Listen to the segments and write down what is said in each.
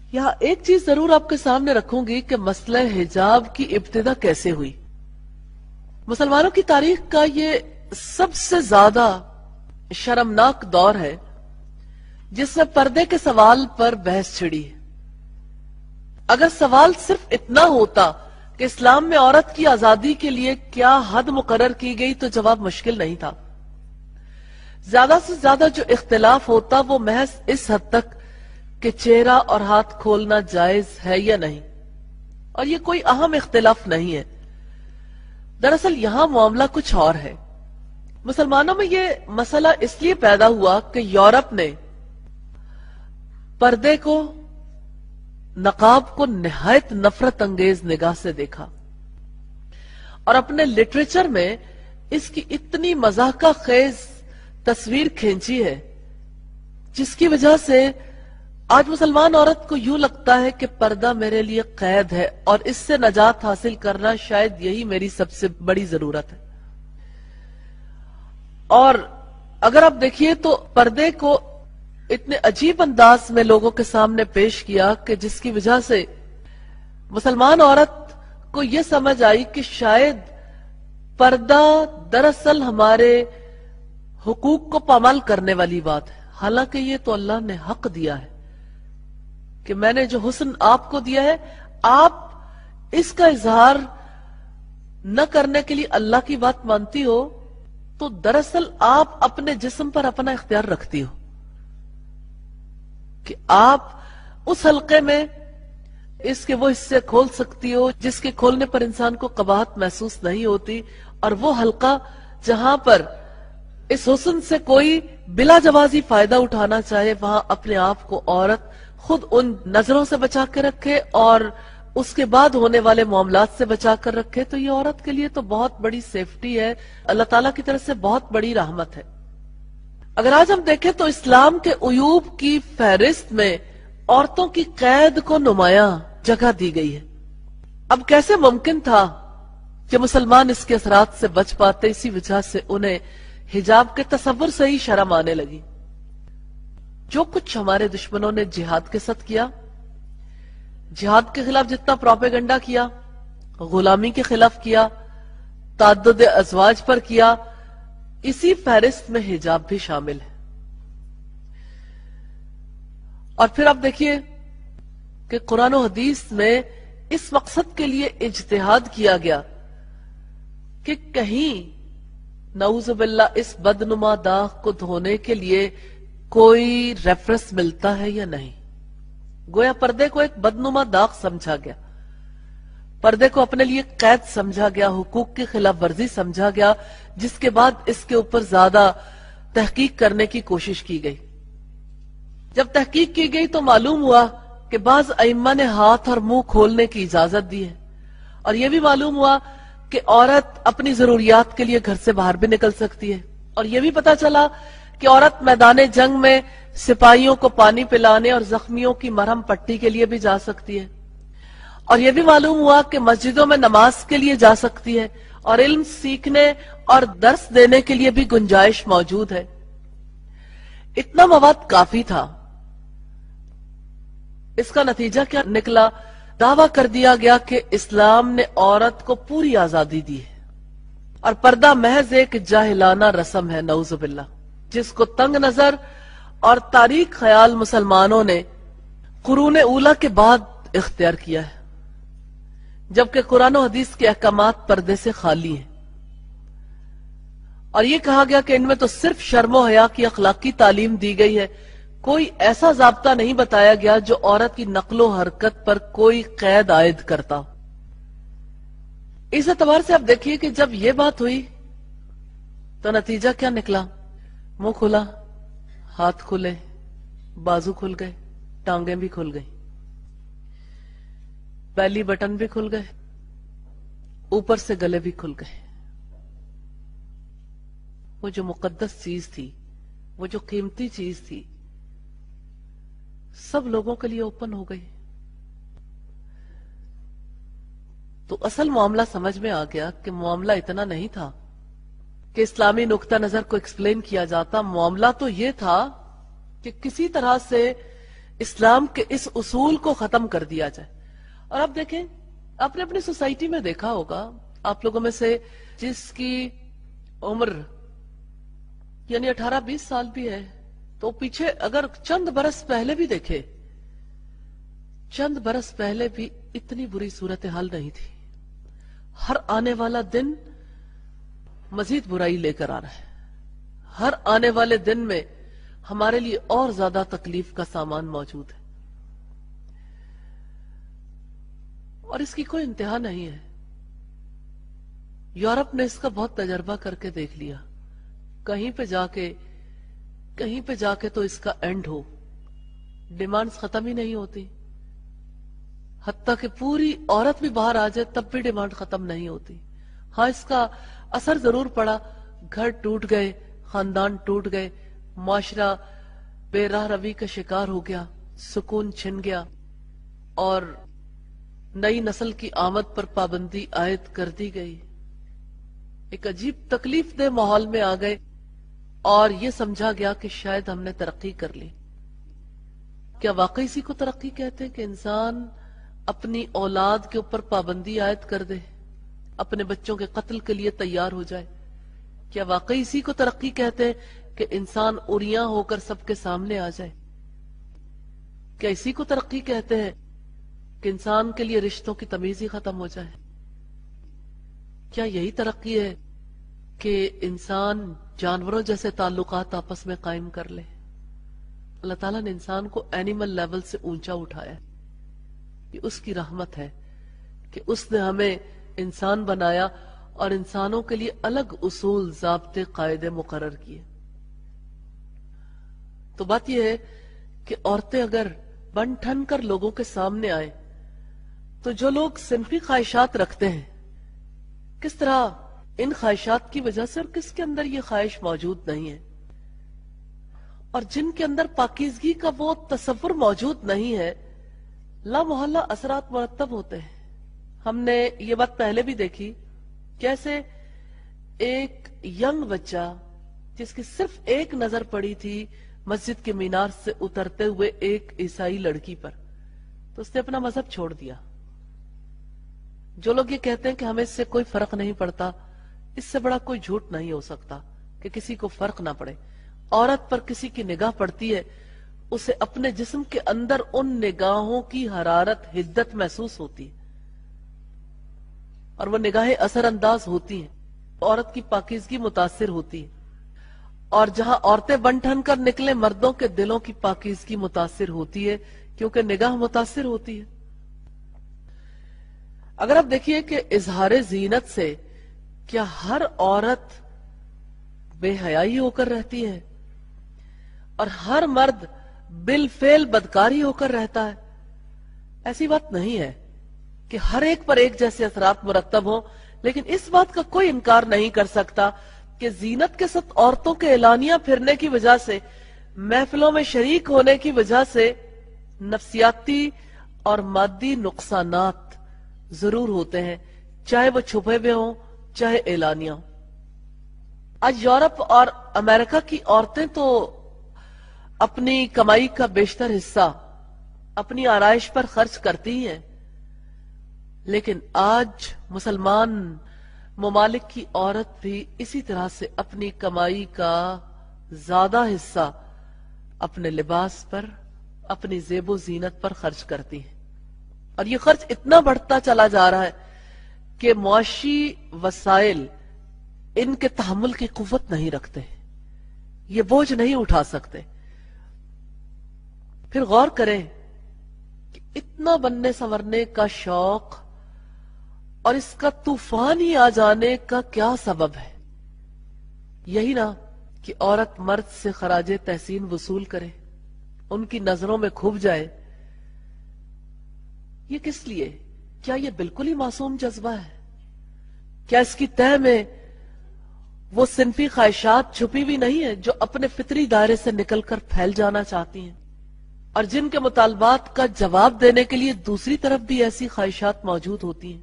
یہاں ایک چیز ضرور آپ کے سامنے رکھوں گی کہ مسئلہ حجاب کی ابتدا کیسے ہوئی۔ مسلمانوں کی تاریخ کا یہ سب سے زیادہ شرمناک دور ہے جس میں پردے کے سوال پر بحث چھڑی ہے۔ اگر سوال صرف اتنا ہوتا کہ اسلام میں عورت کی آزادی کے لیے کیا حد مقرر کی گئی تو جواب مشکل نہیں تھا۔ زیادہ سے زیادہ جو اختلاف ہوتا وہ محض اس حد تک کہ چہرہ اور ہاتھ کھولنا جائز ہے یا نہیں، اور یہ کوئی اہم اختلاف نہیں ہے۔ دراصل یہاں معاملہ کچھ اور ہے۔ مسلمانوں میں یہ مسئلہ اس لیے پیدا ہوا کہ یورپ نے پردے کو، نقاب کو نہایت نفرت انگیز نگاہ سے دیکھا اور اپنے لٹریچر میں اس کی اتنی مضحکہ خیز تصویر کھینچی ہے جس کی وجہ سے آج مسلمان عورت کو یوں لگتا ہے کہ پردہ میرے لیے قید ہے اور اس سے نجات حاصل کرنا شاید یہی میری سب سے بڑی ضرورت ہے۔ اور اگر آپ دیکھیے تو پردے کو اتنے عجیب انداز میں لوگوں کے سامنے پیش کیا کہ جس کی وجہ سے مسلمان عورت کو یہ سمجھ آئی کہ شاید پردہ دراصل ہمارے حقوق کو پامال کرنے والی بات ہے، حالانکہ یہ تو اللہ نے حق دیا ہے کہ میں نے جو حسن آپ کو دیا ہے، آپ اس کا اظہار نہ کرنے کے لیے اللہ کی بات مانتی ہو تو دراصل آپ اپنے جسم پر اپنا اختیار رکھتی ہو کہ آپ اس حلقے میں اس کے وہ حصے کھول سکتی ہو جس کے کھولنے پر انسان کو قباحت محسوس نہیں ہوتی، اور وہ حلقہ جہاں پر اس حسن سے کوئی بلا جوازی فائدہ اٹھانا چاہے وہاں اپنے آپ کو عورت خود ان نظروں سے بچا کے رکھے اور اس کے بعد ہونے والے معاملات سے بچا کر رکھے، تو یہ عورت کے لیے تو بہت بڑی سیفٹی ہے، اللہ تعالیٰ کی طرف سے بہت بڑی رحمت ہے۔ اگر آج ہم دیکھیں تو اسلام کے عیوب کی فہرست میں عورتوں کی قید کو نمایاں جگہ دی گئی ہے۔ اب کیسے ممکن تھا کہ مسلمان اس کے اثرات سے بچ پاتے؟ اسی وجہ سے انہیں حجاب کے تصور سے ہی شرم آنے لگی۔ جو کچھ ہمارے دشمنوں نے جہاد کے ساتھ کیا، جہاد کے خلاف جتنا پروپیگنڈا کیا، غلامی کے خلاف کیا، تعدد ازواج پر کیا، اسی فہرست میں حجاب بھی شامل ہے۔ اور پھر آپ دیکھیے کہ قرآن و حدیث میں اس مقصد کے لیے اجتہاد کیا گیا کہ کہیں نعوذ باللہ اس بدنما داغ کو دھونے کے لیے کوئی ریفرنس ملتا ہے یا نہیں۔ گویا پردے کو ایک بدنما داغ سمجھا گیا، پردے کو اپنے لیے قید سمجھا گیا، حقوق کی خلاف ورزی سمجھا گیا، جس کے بعد اس کے اوپر زیادہ تحقیق کرنے کی کوشش کی گئی۔ جب تحقیق کی گئی تو معلوم ہوا کہ بعض ائمہ نے ہاتھ اور منہ کھولنے کی اجازت دی ہے، اور یہ بھی معلوم ہوا کہ عورت اپنی ضروریات کے لیے گھر سے باہر بھی نکل سکتی ہے، اور یہ بھی پتا چلا کہ عورت میدان جنگ میں سپاہیوں کو پانی پلانے اور زخمیوں کی مرہم پٹی کے لیے بھی جا سکتی ہے، اور یہ بھی معلوم ہوا کہ مسجدوں میں نماز کے لیے جا سکتی ہے، اور علم سیکھنے اور درس دینے کے لیے بھی گنجائش موجود ہے۔ اتنا مواد کافی تھا۔ اس کا نتیجہ کیا نکلا؟ دعویٰ کر دیا گیا کہ اسلام نے عورت کو پوری آزادی دی ہے اور پردہ محض ایک جاہلانہ رسم ہے، نعوذ باللہ، جس کو تنگ نظر اور تاریک خیال مسلمانوں نے قرون اولیٰ کے بعد اختیار کیا ہے، جبکہ قرآن و حدیث کے احکامات پردے سے خالی ہیں، اور یہ کہا گیا کہ ان میں تو صرف شرم و حیا کی اخلاقی تعلیم دی گئی ہے، کوئی ایسا ضابطہ نہیں بتایا گیا جو عورت کی نقل و حرکت پر کوئی قید عائد کرتا۔ اس اعتبار سے آپ دیکھیے کہ جب یہ بات ہوئی تو نتیجہ کیا نکلا؟ منہ کھلا، ہاتھ کھلے، بازو کھل گئے، ٹانگیں بھی کھل گئی، بیلی بٹن بھی کھل گئے، اوپر سے گلے بھی کھل گئے۔ وہ جو مقدس چیز تھی، وہ جو قیمتی چیز تھی، سب لوگوں کے لیے اوپن ہو گئی۔ تو اصل معاملہ سمجھ میں آ گیا کہ معاملہ اتنا نہیں تھا کہ اسلامی نقطہ نظر کو ایکسپلین کیا جاتا، معاملہ تو یہ تھا کہ کسی طرح سے اسلام کے اس اصول کو ختم کر دیا جائے. اور اب دیکھیں، آپ نے اپنی سوسائٹی میں دیکھا ہوگا، آپ لوگوں میں سے جس کی عمر یعنی 18-20 سال بھی ہے، تو پیچھے اگر چند برس پہلے بھی دیکھے، چند برس پہلے بھی اتنی بری صورتحال نہیں تھی. ہر آنے والا دن مزید برائی لے کر آ رہا ہے. ہر آنے والے دن میں ہمارے لیے اور زیادہ تکلیف کا سامان موجود ہے، اور اس کی کوئی انتہا نہیں ہے. یورپ نے اس کا بہت تجربہ کر کے دیکھ لیا. کہیں پہ جا کے تو اس کا اینڈ ہو، ڈیمانڈز ختم ہی نہیں ہوتی. حتیٰ کہ پوری عورت بھی باہر آ جائے تب بھی ڈیمانڈ ختم نہیں ہوتی. ہاں، اس کا اثر ضرور پڑا. گھر ٹوٹ گئے، خاندان ٹوٹ گئے، معاشرہ بے راہ روی کا شکار ہو گیا، سکون چھن گیا، اور نئی نسل کی آمد پر پابندی عائد کر دی گئی. ایک عجیب تکلیف دہ ماحول میں آ گئے، اور یہ سمجھا گیا کہ شاید ہم نے ترقی کر لی. کیا واقعی اسی کو ترقی کہتے ہیں کہ انسان اپنی اولاد کے اوپر پابندی عائد کر دے، اپنے بچوں کے قتل کے لیے تیار ہو جائے؟ کیا واقعی اسی کو ترقی کہتے ہیں کہ انسان عریاں ہو کر سب کے سامنے آ جائے؟ کیا اسی کو ترقی کہتے ہیں کہ انسان کے لیے رشتوں کی تمیز ہی ختم ہو جائے؟ کیا یہی ترقی ہے کہ انسان جانوروں جیسے تعلقات آپس میں قائم کر لے؟ اللہ تعالیٰ نے انسان کو اینیمل لیول سے اونچا اٹھایا. یہ اس کی رحمت ہے کہ اس نے ہمیں انسان بنایا اور انسانوں کے لیے الگ اصول، ضابطے، قاعدے مقرر کیے. تو بات یہ ہے کہ عورتیں اگر بن ٹھن کر لوگوں کے سامنے آئیں تو جو لوگ صنفی خواہشات رکھتے ہیں، کس طرح ان خواہشات کی وجہ سے، اور کس کے اندر یہ خواہش موجود نہیں ہے، اور جن کے اندر پاکیزگی کا وہ تصور موجود نہیں ہے، لا محالہ اثرات مرتب ہوتے ہیں. ہم نے یہ بات پہلے بھی دیکھی، کیسے ایک ینگ بچہ جس کی صرف ایک نظر پڑی تھی مسجد کے مینار سے اترتے ہوئے ایک عیسائی لڑکی پر، تو اس نے اپنا مذہب چھوڑ دیا. جو لوگ یہ کہتے ہیں کہ ہمیں اس سے کوئی فرق نہیں پڑتا، اس سے بڑا کوئی جھوٹ نہیں ہو سکتا کہ کسی کو فرق نہ پڑے. عورت پر کسی کی نگاہ پڑتی ہے، اسے اپنے جسم کے اندر ان نگاہوں کی حرارت، حدت محسوس ہوتی ہے، اور وہ نگاہیں اثر انداز ہوتی ہیں، عورت کی پاکیزگی متاثر ہوتی ہے. اور جہاں عورتیں بن ٹھن کر نکلے، مردوں کے دلوں کی پاکیزگی متاثر ہوتی ہے، کیونکہ نگاہ متاثر ہوتی ہے. اگر آپ دیکھیے کہ اظہار زینت سے کیا ہر عورت بے حیائی ہو کر رہتی ہے اور ہر مرد بالفعل بدکاری ہو کر رہتا ہے؟ ایسی بات نہیں ہے کہ ہر ایک پر ایک جیسے اثرات مرتب ہوں، لیکن اس بات کا کوئی انکار نہیں کر سکتا کہ زینت کے ساتھ عورتوں کے اعلانیہ پھرنے کی وجہ سے، محفلوں میں شریک ہونے کی وجہ سے نفسیاتی اور مادی نقصانات ضرور ہوتے ہیں، چاہے وہ چھپے ہوئے ہوں، چاہے اعلانیہ ہوں. آج یورپ اور امریکہ کی عورتیں تو اپنی کمائی کا بیشتر حصہ اپنی آرائش پر خرچ کرتی ہیں، لیکن آج مسلمان ممالک کی عورت بھی اسی طرح سے اپنی کمائی کا زیادہ حصہ اپنے لباس پر، اپنی زیب و زینت پر خرچ کرتی ہیں. اور یہ خرچ اتنا بڑھتا چلا جا رہا ہے کہ معاشی وسائل ان کے تحمل کی قوت نہیں رکھتے، یہ بوجھ نہیں اٹھا سکتے. پھر غور کریں کہ اتنا بننے سنورنے کا شوق اور اس کا طوفان ہی آ جانے کا کیا سبب ہے؟ یہی نا کہ عورت مرد سے خراج تحسین وصول کرے، ان کی نظروں میں کھب جائے. یہ کس لیے؟ کیا یہ بالکل ہی معصوم جذبہ ہے؟ کیا اس کی تہ میں وہ صنفی خواہشات چھپی بھی نہیں ہے جو اپنے فطری دائرے سے نکل کر پھیل جانا چاہتی ہیں، اور جن کے مطالبات کا جواب دینے کے لیے دوسری طرف بھی ایسی خواہشات موجود ہوتی ہیں؟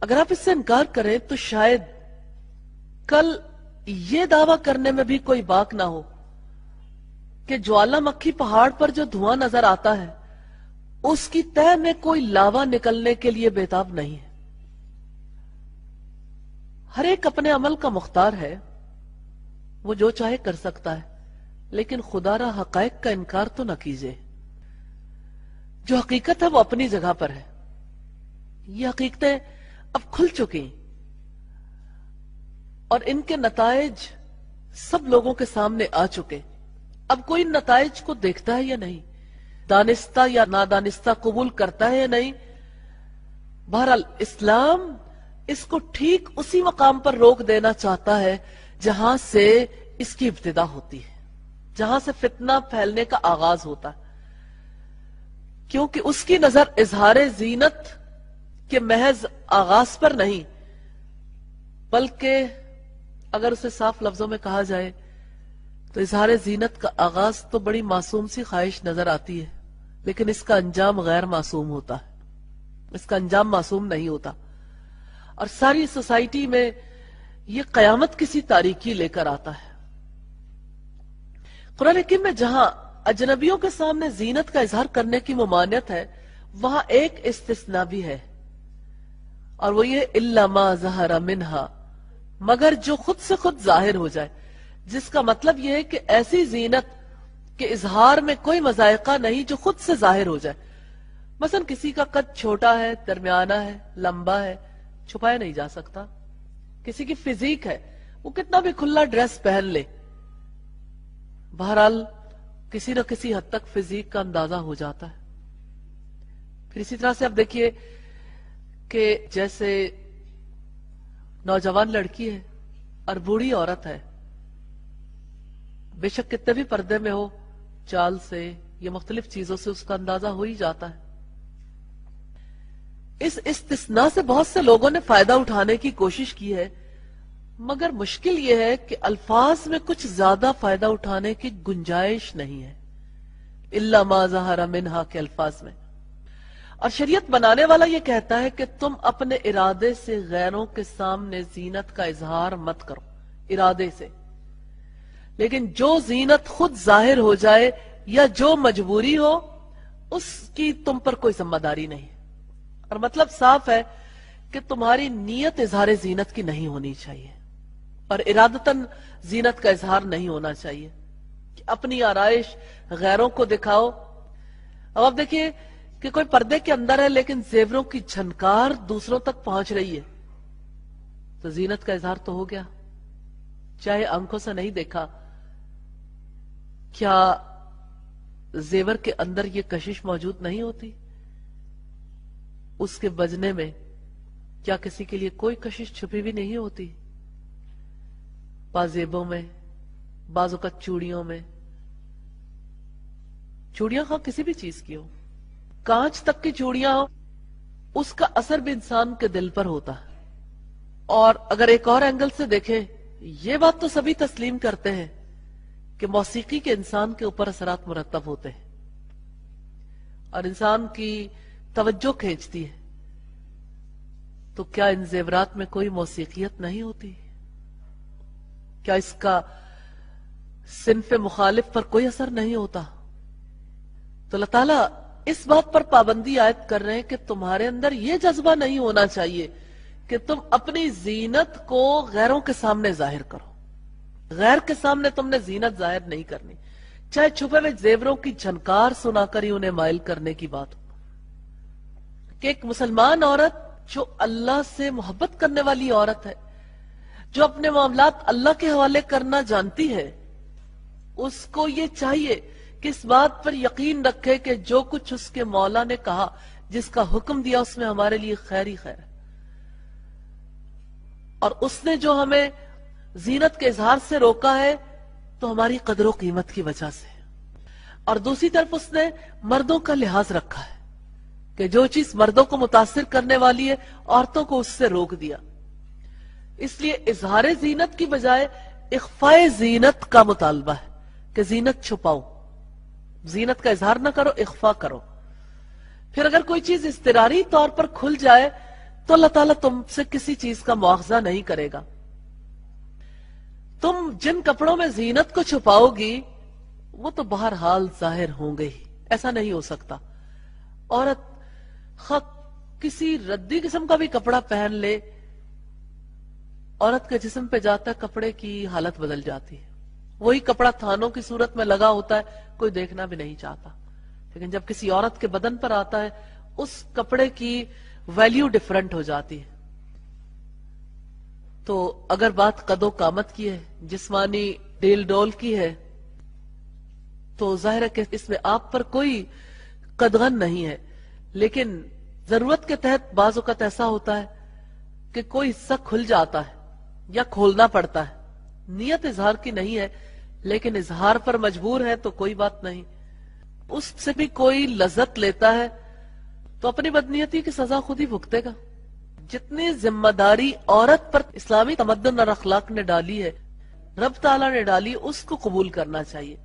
اگر آپ اس سے انکار کریں تو شاید کل یہ دعویٰ کرنے میں بھی کوئی باک نہ ہو کہ جوالا مکھی پہاڑ پر جو دھواں نظر آتا ہے اس کی تہ میں کوئی لاوا نکلنے کے لیے بےتاب نہیں ہے. ہر ایک اپنے عمل کا مختار ہے، وہ جو چاہے کر سکتا ہے، لیکن خدا را حقائق کا انکار تو نہ کیجیے. جو حقیقت ہے وہ اپنی جگہ پر ہے. یہ حقیقتیں اب کھل چکی اور ان کے نتائج سب لوگوں کے سامنے آ چکے. اب کوئی ان نتائج کو دیکھتا ہے یا نہیں، دانستہ یا نادانستہ قبول کرتا ہے یا نہیں. بہرحال اسلام اس کو ٹھیک اسی مقام پر روک دینا چاہتا ہے جہاں سے اس کی ابتدا ہوتی ہے، جہاں سے فتنہ پھیلنے کا آغاز ہوتا ہے. کیونکہ اس کی نظر اظہار زینت کے محض آغاز پر نہیں، بلکہ اگر اسے صاف لفظوں میں کہا جائے تو اظہار زینت کا آغاز تو بڑی معصوم سی خواہش نظر آتی ہے، لیکن اس کا انجام غیر معصوم ہوتا ہے. اس کا انجام معصوم نہیں ہوتا، اور ساری سوسائٹی میں یہ قیامت کسی تاریکی لے کر آتا ہے. قرآن حکیم میں جہاں اجنبیوں کے سامنے زینت کا اظہار کرنے کی ممانعت ہے، وہاں ایک استثناء بھی ہے، اور وہ یہ الا ما ظہر منہا، مگر جو خود سے خود ظاہر ہو جائے، جس کا مطلب یہ ہے کہ ایسی زینت کے اظہار میں کوئی مذائقہ نہیں جو خود سے ظاہر ہو جائے. مثلا کسی کا قد چھوٹا ہے، درمیانہ ہے، لمبا ہے، چھپایا نہیں جا سکتا. کسی کی فزیک ہے، وہ کتنا بھی کھلا ڈریس پہن لے، بہرحال کسی نہ کسی حد تک فزیک کا اندازہ ہو جاتا ہے. پھر اسی طرح سے اب دیکھیے کہ جیسے نوجوان لڑکی ہے اور بوڑھی عورت ہے، بے شک کتنے بھی پردے میں ہو، چال سے یا مختلف چیزوں سے اس کا اندازہ ہو ہی جاتا ہے. اس استثناء سے بہت سے لوگوں نے فائدہ اٹھانے کی کوشش کی ہے، مگر مشکل یہ ہے کہ الفاظ میں کچھ زیادہ فائدہ اٹھانے کی گنجائش نہیں ہے الا ما ظہر منہا کے الفاظ میں. اور شریعت بنانے والا یہ کہتا ہے کہ تم اپنے ارادے سے غیروں کے سامنے زینت کا اظہار مت کرو، ارادے سے. لیکن جو زینت خود ظاہر ہو جائے یا جو مجبوری ہو، اس کی تم پر کوئی ذمہ داری نہیں. اور مطلب صاف ہے کہ تمہاری نیت اظہار زینت کی نہیں ہونی چاہیے، اور ارادتاً زینت کا اظہار نہیں ہونا چاہیے کہ اپنی آرائش غیروں کو دکھاؤ. اب آپ دیکھیے کہ کوئی پردے کے اندر ہے لیکن زیوروں کی جھنکار دوسروں تک پہنچ رہی ہے، تو زینت کا اظہار تو ہو گیا، چاہے آنکھوں سے نہیں دیکھا. کیا زیور کے اندر یہ کشش موجود نہیں ہوتی؟ اس کے بجنے میں کیا کسی کے لیے کوئی کشش چھپی بھی نہیں ہوتی؟ پازیبوں میں، بعض اوقات چوڑیوں میں، چوڑیاں خواہ کسی بھی چیز کی ہو، کانچ تک کی چوڑیاں ہو، اس کا اثر بھی انسان کے دل پر ہوتا ہے. اور اگر ایک اور اینگل سے دیکھیں، یہ بات تو سبھی تسلیم کرتے ہیں کہ موسیقی کے انسان کے اوپر اثرات مرتب ہوتے ہیں اور انسان کی توجہ کھینچتی ہے. تو کیا ان زیورات میں کوئی موسیقیت نہیں ہوتی؟ کیا اس کا صنف مخالف پر کوئی اثر نہیں ہوتا؟ تو اللہ تعالیٰ اس بات پر پابندی عائد کر رہے ہیں کہ تمہارے اندر یہ جذبہ نہیں ہونا چاہیے کہ تم اپنی زینت کو غیروں کے سامنے ظاہر کرو. غیر کے سامنے تم نے زینت ظاہر نہیں کرنی، چاہے چھپے ہوئے زیوروں کی جھنکار سنا کر ہی انہیں مائل کرنے کی بات ہو. کہ ایک مسلمان عورت جو اللہ سے محبت کرنے والی عورت ہے، جو اپنے معاملات اللہ کے حوالے کرنا جانتی ہے، اس کو یہ چاہیے کہ اس بات پر یقین رکھے کہ جو کچھ اس کے مولا نے کہا، جس کا حکم دیا، اس میں ہمارے لیے خیر ہی خیر ہے. اور اس نے جو ہمیں زینت کے اظہار سے روکا ہے تو ہماری قدر و قیمت کی وجہ سے. اور دوسری طرف اس نے مردوں کا لحاظ رکھا ہے کہ جو چیز مردوں کو متاثر کرنے والی ہے، عورتوں کو اس سے روک دیا. اس لیے اظہار زینت کی بجائے اخفاء زینت کا مطالبہ ہے کہ زینت چھپاؤ، زینت کا اظہار نہ کرو، اخفاء کرو. پھر اگر کوئی چیز اضطراری طور پر کھل جائے تو اللہ تعالیٰ تم سے کسی چیز کا مواخذہ نہیں کرے گا. تم جن کپڑوں میں زینت کو چھپاؤ گی وہ تو بہرحال ظاہر ہوں گے ہی، ایسا نہیں ہو سکتا۔ عورت کسی ردی قسم کا بھی کپڑا پہن لے، عورت کے جسم پہ جاتا ہے کپڑے کی حالت بدل جاتی ہے۔ وہی کپڑا تھانوں کی صورت میں لگا ہوتا ہے، کوئی دیکھنا بھی نہیں چاہتا، لیکن جب کسی عورت کے بدن پر آتا ہے اس کپڑے کی ویلیو ڈیفرنٹ ہو جاتی ہے۔ تو اگر بات قد و قامت کی ہے، جسمانی ڈیل ڈول کی ہے، تو ظاہر ہے کہ اس میں آپ پر کوئی قدغن نہیں ہے، لیکن ضرورت کے تحت بعض اوقات ایسا ہوتا ہے کہ کوئی حصہ کھل جاتا ہے یا کھولنا پڑتا ہے، نیت اظہار کی نہیں ہے لیکن اظہار پر مجبور ہے تو کوئی بات نہیں، اس سے بھی کوئی لذت لیتا ہے تو اپنی بدنیتی کی سزا خود ہی بھگتے گا۔ جتنی ذمہ داری عورت پر اسلامی تمدن اور اخلاق نے ڈالی ہے، رب تعالیٰ نے ڈالی، اس کو قبول کرنا چاہیے۔